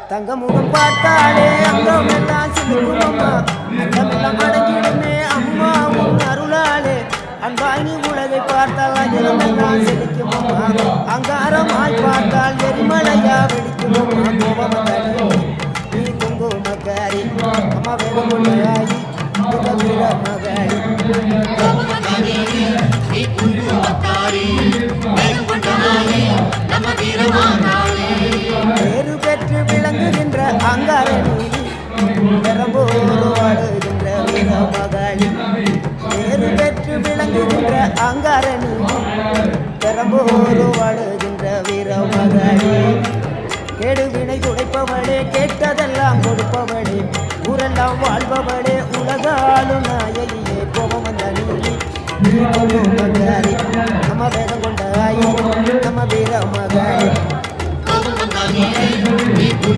தங்க முகம் பார்த்தாலே அங்கம் எல்லாம் சிலுக்கும் அம்மா அங்கமெல்லாம் அடங்கிடுமே அம்மா உன் அருளாலே அன்பாய் நீ உலகை பார்த்தால் அகிலமெல்லாம் செலுக்கும் அம்மா அங்காரமாய் பார்த்தால் எரிமலையா வெடிக்கும் அம்மா கோபமதாரி நீ குங்குமக்காரி அம்மா வேகமுள்ளாயி மகாரி பேரு பெற்று விளங்குகின்ற அங்காரணி பெரம்போடு வாழுகின்ற வீரமகாளி பேரு பெற்று விளங்குகின்ற அங்காரணி பெரம்போடு வாழுகின்ற வீரமகாளி கேடுவினை துடைப்பவளே கேட்டதெல்லாம் கொடுப்பவளே ஊரெல்லாம் வாழ்பவளே உலகாலும் நாயகியே கோபம் வந்த நீ